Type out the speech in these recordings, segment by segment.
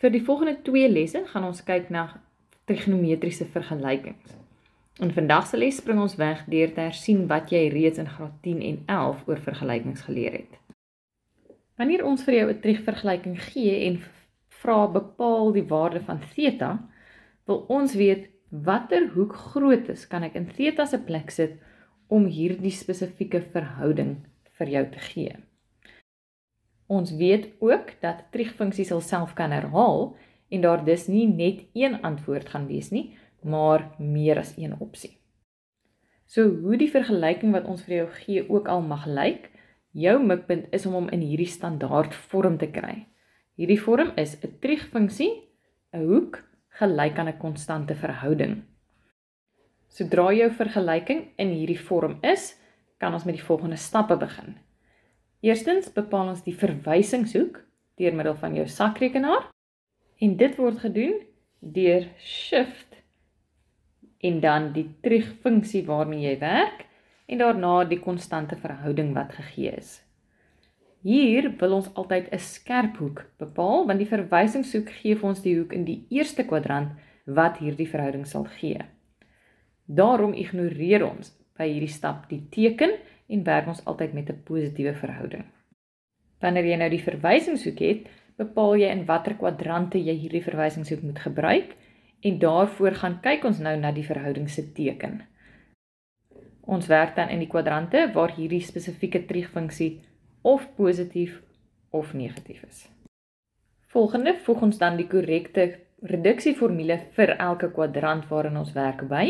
Vir die volgende 2 lesse gaan ons kyk na trigonometriese vergelykings. In vandag se les spring ons weg deur te hersien wat jy reeds in graad 10 en 11 oor vergelykings geleer het. Wanneer ons vir jou 'n triegvergelyking gee en vra bepaal die waarde van theta, wil ons weet watter hoek grootes kan ek in theta se plek sit om hierdie spesifieke verhouding vir jou te gee. Ons weet ook dat triegfunksies self kan herhaal en daar dus nie net een antwoord gaan wees nie, maar meer as een opsie. So hoe die vergelyking wat ons vir jou gee ook al mag lyk, jou mikpunt is om hom in hierdie standaard vorm te kry. Hierdie vorm is 'n triegfunksie, 'n hoek, gelyk aan 'n konstante verhouding. Sodra jou vergelyking in hierdie vorm is, kan ons met die volgende stappe begin. Eerstens bepaal ons die verwysingshoek deur middel van jou sakrekenaar en dit word gedoen deur Shift en dan die triegfunksie waarmee jy werk en daarna die konstante verhouding wat gegee is. Hier wil ons altyd 'n skerp hoek bepaal, want die verwysingshoek gee vir ons die hoek in die eerste kwadrant wat hierdie verhouding sal gee. Daarom ignoreer ons by hierdie stap die teken en werk ons altyd met 'n positiewe verhouding. Wanneer jy nou die verwysingshoek het, bepaal jy in watter kwadrante jy hierdie verwysingshoek moet gebruik en daarvoor gaan kyk ons nou na die verhouding se teken. Ons werk dan in die kwadrante waar hierdie spesifieke triegfunksie of positief of negatief is. Volgende voeg ons dan die korrekte reduksieformule vir elke kwadrant waarin ons werk by.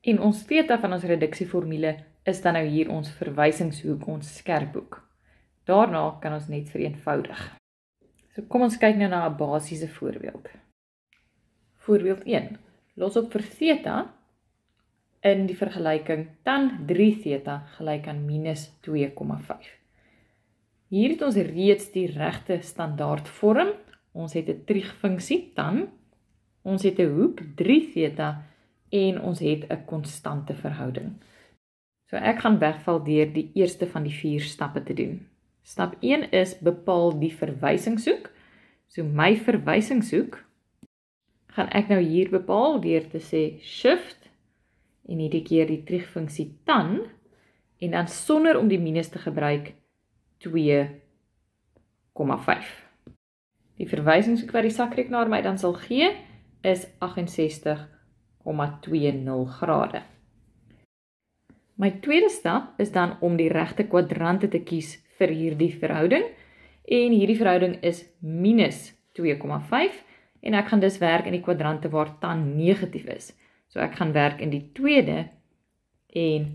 En ons theta van ons reduksieformule is dan nou hier ons verwysingshoek, ons skerphoek. Daarna kan ons net vereenvoudig. So kom ons kyk nou na 'n basiese voorbeeld. Voorbeeld 1. Los op vir theta in die vergelyking tan 3 theta gelyk aan minus 2,5. Hier het ons reeds die regte standaard vorm. Ons het 'n triegfunksie tan, ons het 'n hoek 3 theta en ons het 'n konstante verhouding. So ek gaan wegval deur die eerste van die 4 stappe te doen. Stap 1 is bepaal die verwysingshoek. So my verwysingshoek gaan ek nou hier bepaal deur te sê Shift en hierdie keer die triegfunksie tan en dan sonder om die minus te gebruik 2,5. Die verwysingshoek wat die sakrekenaar my dan sal gee is 68,20 grade. My tweede stap is dan om die regte kwadrante te kies vir hierdie verhouding en hierdie verhouding is minus 2,5 en ek gaan dus werk in die kwadrante waar tan negatief is. So ek gaan werk in die tweede en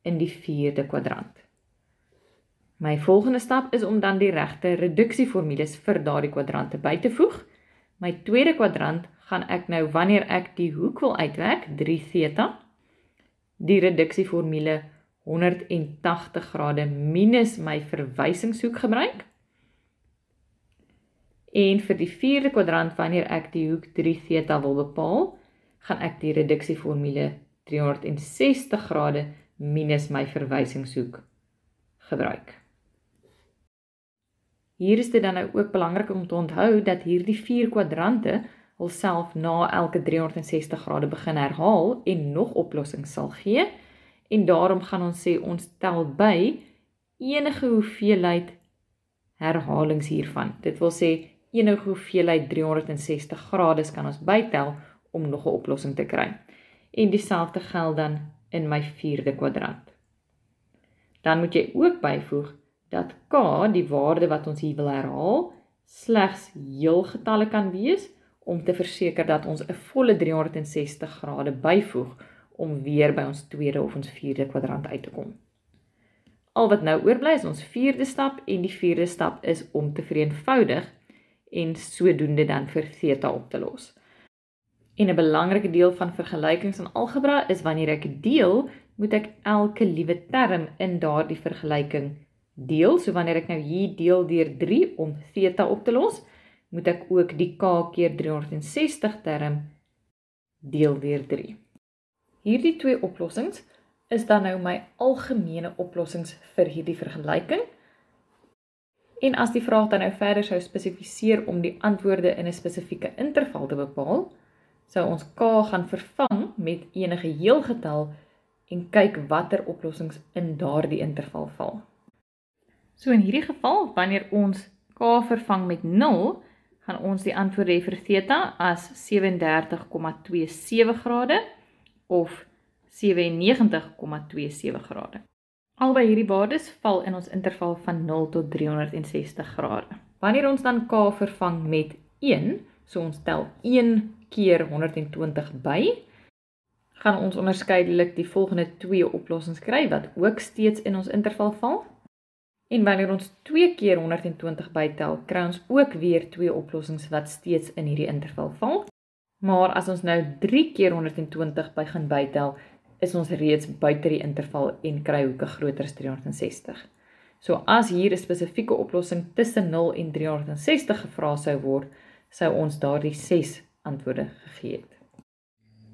in die 4de kwadrant. My volgende stap is om dan die regte reduksieformules vir daardie kwadrante by te voeg. My tweede kwadrant gaan ek nou, wanneer ek die hoek wil uitwerk, 3 theta, die reduksieformule 180 grade minus my verwysingshoek gebruik. En vir die 4de kwadrant, wanneer ek die hoek 3 theta wil bepaal, gaan ek die reduksieformule 360 grade minus my verwysingshoek gebruik. Hier is dit dan nou ook belangrik om te onthou dat hierdie 4 kwadrante alself na elke 360 grade begin herhaal en nog oplossings sal gee en daarom gaan ons sê ons tel by enige hoeveelheid herhalings hiervan. Dit wil sê enige hoeveelheid 360 grades kan ons bytel om nog 'n oplossing te kry. En dieselfde geld dan in my 4de kwadrant. Dan moet jy ook byvoeg dat k, die waarde wat ons hier wil herhaal, slegs heelgetalle kan wees om te verseker dat ons 'n volle 360 grade byvoeg om weer by ons tweede of ons 4de kwadrant uit te kom. Al wat nou oorbly is ons 4de stap en die 4de stap is om te vereenvoudig en sodoende dan vir theta op te los. En 'n belangrike deel van vergelykings in algebra is wanneer ek deel, moet ek elke liewe term in daardie vergelyking deel. So wanneer ek nou hier deel deur 3 om theta op te los, moet ek ook die k keer 360 term deel deur 3. Hierdie 2 oplossings is dan nou my algemene oplossings vir hierdie vergelyking. En as die vraag dan nou verder sou spesifiseer om die antwoorde in 'n spesifieke interval te bepaal, sou ons k gaan vervang met enige heelgetal en kyk watter oplossings in daardie interval val. So in hierdie geval, wanneer ons k vervang met 0, gaan ons die antwoord hê vir theta as 37,27 grade of 97,27 grade. Albei hierdie waardes val in ons interval van 0 tot 360 grade. Wanneer ons dan k vervang met 1, so ons tel 1 keer 120 by, gaan ons onderskeidelik die volgende 2 oplossings kry wat ook steeds in ons interval val. En wanneer ons 2 keer 120 bytel, kry ons ook weer 2 oplossings wat steeds in hierdie interval val. Maar as ons nou 3 keer 120 begin bytel, is ons reeds buite die interval en kry hoeke groter as 360. So as hier 'n spesifieke oplossing tussen 0 en 360 gevra sou word, sou ons daardie 6 antwoorde gegee het.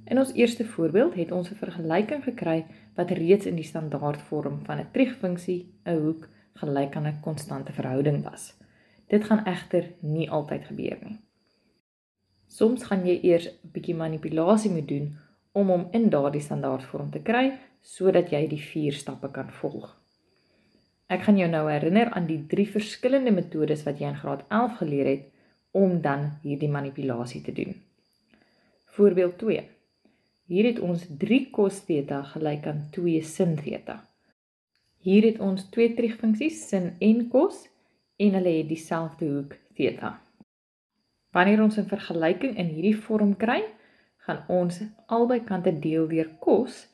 In ons eerste voorbeeld het ons 'n vergelyking gekry wat reeds in die standaardvorm van 'n triegfunksie, 'n hoek, gelyk aan 'n konstante verhouding was. Dit gaan egter nie altyd gebeur nie. Soms gaan jy eers 'n bietjie manipulasie moet doen om hom in daardie standaardvorm te kry, sodat jy die 4 stappe kan volg. Ek gaan jou nou herinner aan die 3 verskillende metodes wat jy in graad 11 geleer het, om dan hierdie manipulasie te doen. Voorbeeld 2. Hier het ons 3 cos theta gelyk aan 2 sin theta. Hier het ons 2 triegfunksies, sin en cos, en hulle het dieselfde hoek theta. Wanneer ons 'n vergelyking in hierdie vorm kry, gaan ons albei kante deel deur cos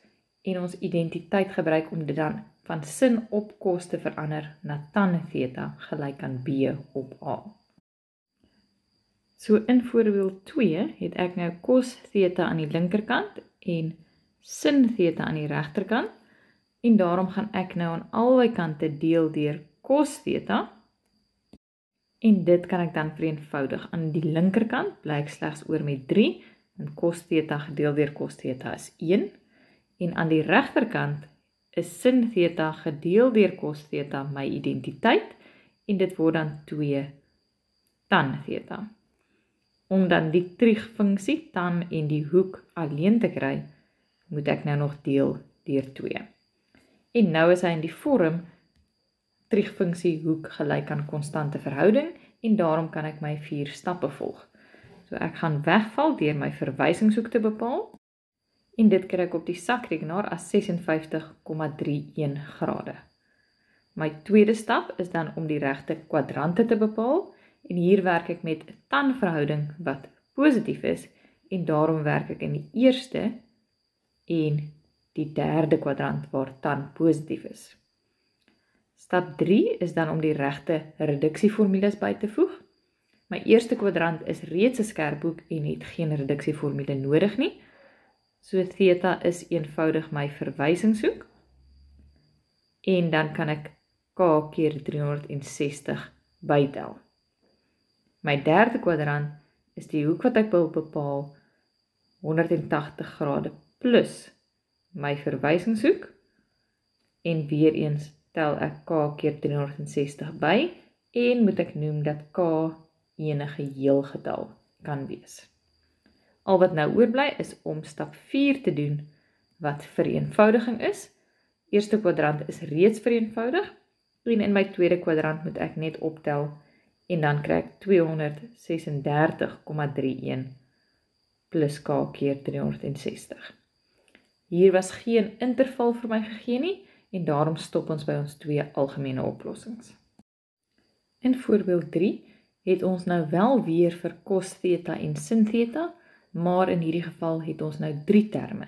en ons identiteit gebruik om dit dan van sin op cos te verander na tan theta gelyk aan b op a. So in voorbeeld 2 het ek nou cos theta aan die linkerkant en sin theta aan die regterkant, en daarom gaan ek nou aan albei kante deel deur cos theta, en dit kan ek dan vereenvoudig. Aan die linkerkant bly ek slegs oor met 3, en cos theta gedeel deur cos theta is 1, en aan die regterkant is sin theta gedeel deur cos theta my identiteit, en dit word dan 2 tan theta. Om dan die triegfunksie tan en die hoek alleen te kry, moet ek nou nog deel deur 2. En nou is hy in die vorm triegfunksie hoek gelyk aan konstante verhouding, en daarom kan ek my 4 stappe volg. So ek gaan wegval deur my verwysingshoek te bepaal, en dit kry ek op die sakrekenaar as 56,31 grade. My tweede stap is dan om die regte kwadrante te bepaal, en hier werk ek met 'n tan verhouding wat positief is, en daarom werk ek in die eerste en die derde kwadrant waar tan positief is. Stap 3 is dan om die regte reduksieformules by te voeg. My eerste kwadrant is reeds 'n skerphoek en het geen reduksieformule nodig nie. So theta is eenvoudig my verwysingshoek. En dan kan ek k keer 360 bytel. My derde kwadrant is die hoek wat ek wil bepaal, 180 grade plus my verwysingshoek, en weer eens tel ek k keer 360 by, en moet ek noem dat k enige heelgetal kan wees. Al wat nou oorbly is om stap 4 te doen, wat vereenvoudiging is. Eerste kwadrant is reeds vereenvoudig, en in my tweede kwadrant moet ek net optel, en dan kry ek 236,31 plus k keer 360. Hier was geen interval vir my gegee nie, en daarom stop ons by ons 2 algemene oplossings. In voorbeeld 3 het ons nou wel weer vir cos theta en sin theta, maar in hierdie geval het ons nou 3 terme,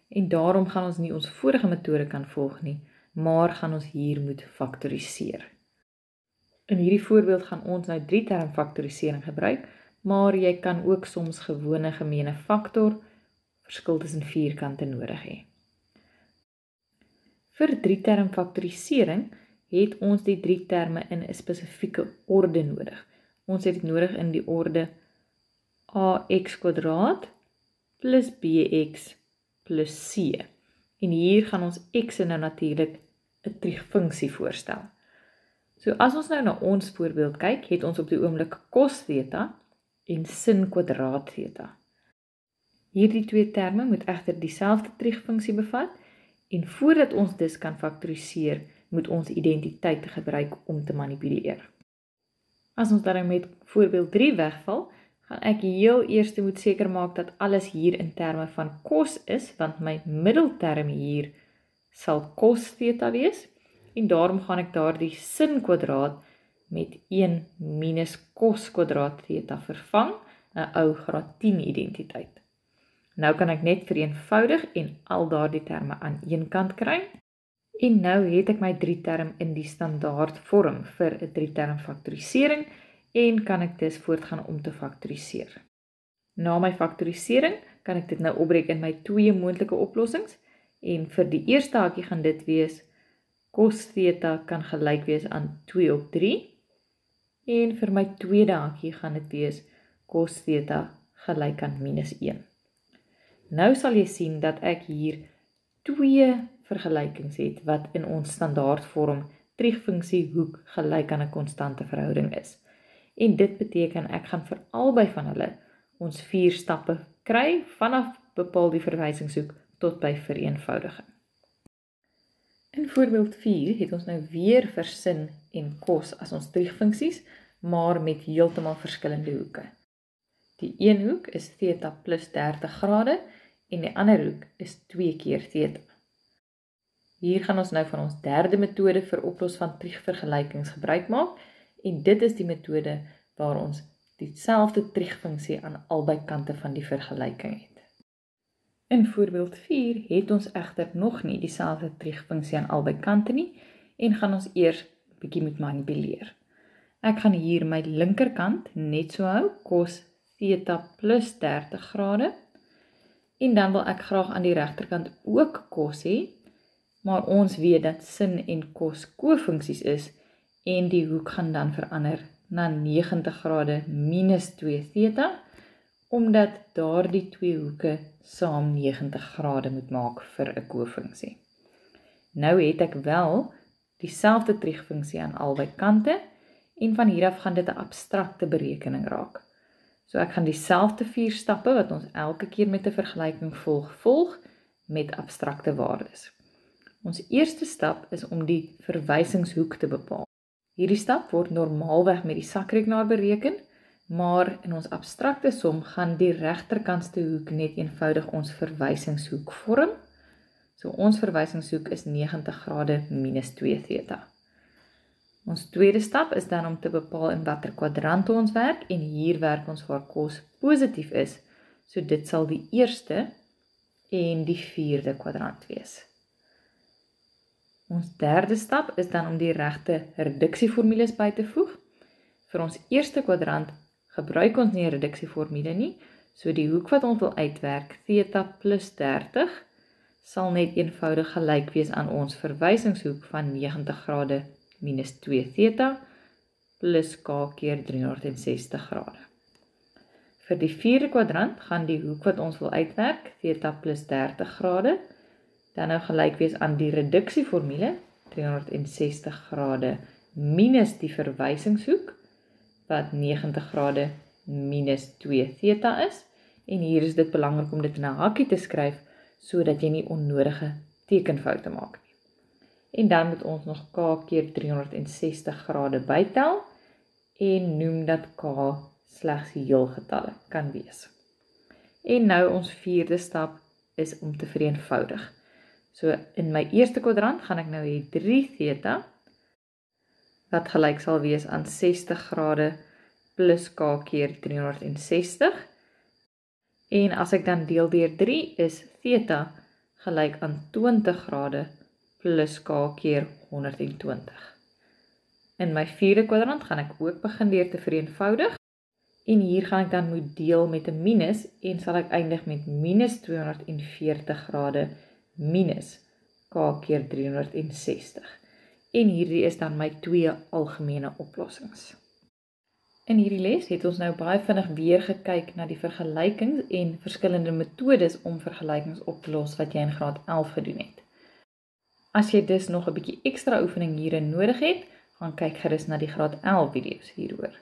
en daarom gaan ons nie ons vorige metode kan volg nie, maar gaan ons hier moet faktoriseer. In hierdie voorbeeld gaan ons nou 3 term faktorisering gebruik, maar jy kan ook soms gewone gemene faktor, verskil tussen vierkante nodig hê. Vir 3 term faktorisering het ons die 3 terme in 'n spesifieke orde nodig. Ons het dit nodig in die orde ax² plus bx plus c. En hier gaan ons x nou natuurlik 'n triegfunksie voorstel. So as ons nou na ons voorbeeld kyk, het ons op die oomblik cos theta en sin kwadraat theta. Hierdie twee terme moet egter dieselfde triegfunksie bevat en voordat ons dus kan faktoriseer, moet ons identiteit gebruik om te manipuleer. As ons dan met voorbeeld 3 wegval, gaan ek heel eers moet seker maak dat alles hier in terme van cos is, want my middelterm hier sal cos theta wees, en daarom gaan ek daardie sin kwadraat met 1 minus cos kwadraat theta vervang, 'n ou graad 10 identiteit. Nou kan ek net vereenvoudig en al daardie terme aan een kant kry, en nou het ek my 3-term in die standaard vorm vir 'n 3-term faktorisering, en kan ek dus voortgaan om te faktoriseer. Na my faktorisering kan ek dit nou opbreek in my 2 moontlike oplossings, en vir die eerste hakie gaan dit wees, cos theta kan gelyk wees aan 2 op 3, en vir my tweede hakie gaan dit wees, cos theta gelyk aan minus 1. Nou sal jy sien dat ek hier 2 vergelykings het wat in ons standaardvorm triegfunksie hoek gelyk aan 'n konstante verhouding is. En dit beteken ek gaan vir albei van hulle ons 4 stappe kry vanaf bepaal die verwysingshoek tot by vereenvoudiging. In voorbeeld 4 het ons nou weer vir sin en cos as ons triegfunksies, maar met heeltemal verskillende hoeke. Die een hoek is theta plus 30 grade en die ander hoek is 2 keer theta. Hier gaan ons nou van ons derde metode vir oplos van triegvergelykings gebruik maak, en dit is die metode waar ons dieselfde triegfunksie aan albei kante van die vergelyking het. In voorbeeld 4 het ons egter nog nie dieselfde triegfunksie aan albei kante nie, en gaan ons eers 'n bietjie moet manipuleer. Ek gaan hier my linkerkant net so hou, cos theta plus 30 grade, en dan wil ek graag aan die regterkant ook cos hê, maar ons weet dat sin en cos kofunksies is, en die hoek gaan dan verander na 90 grade minus 2 theta, omdat daardie twee hoeke saam 90 grade moet maak vir 'n kofunksie. Nou het ek wel dieselfde triegfunksie aan albei kante, en van hier af gaan dit 'n abstrakte berekening raak. So ek gaan dieselfde 4 stappe wat ons elke keer met 'n vergelyking volg met abstrakte waardes. Ons eerste stap is om die verwysingshoek te bepaal. Hierdie stap word normaalweg met die sakrekenaar bereken, maar in ons abstrakte som gaan die regterkantste hoek net eenvoudig ons verwysingshoek vorm. So ons verwysingshoek is 90 grade minus 2 theta. Ons tweede stap is dan om te bepaal in watter kwadrant ons werk, en hier werk ons waar cos positief is, so dit sal die eerste en die 4de kwadrant wees. Ons derde stap is dan om die regte reduksieformules by te voeg. Vir ons eerste kwadrant gebruik ons nie 'n reduksieformule nie, so die hoek wat ons wil uitwerk, theta plus 30, sal net eenvoudig gelyk wees aan ons verwysingshoek van 90 grade minus 2 theta plus k keer 360 grade. Vir die 4de kwadrant gaan die hoek wat ons wil uitwerk, theta plus 30 grade, dan nou gelyk wees aan die reduksieformule, 360 grade minus die verwysingshoek, wat 90 grade minus 2 theta is, en hier is dit belangrik om dit in 'n hakkie te skryf, sodat jy nie onnodige tekenfoute maak nie. En dan moet ons nog k keer 360 grade bytel, en noem dat k slegs heelgetalle kan wees. En nou ons 4de stap is om te vereenvoudig. So in my eerste kwadrant gaan ek nou hê 3 theta, wat gelyk sal wees aan 60 grade plus k keer 360. En as ek dan deel deur 3 is theta gelyk aan 20 grade plus k keer 120. In my 4de kwadrant gaan ek ook begin deur te vereenvoudig. En hier gaan ek dan moet deel met 'n minus, en sal ek eindig met minus 240 grade minus k keer 360. En hierdie is dan my 2 algemene oplossings. In hierdie les het ons nou baie vinnig weer gekyk na die vergelykings en verskillende metodes om vergelykings op te los wat jy in graad 11 gedoen het. As jy dus nog 'n bietjie ekstra oefening hierin nodig het, gaan kyk gerus na die graad 11 video's hieroor.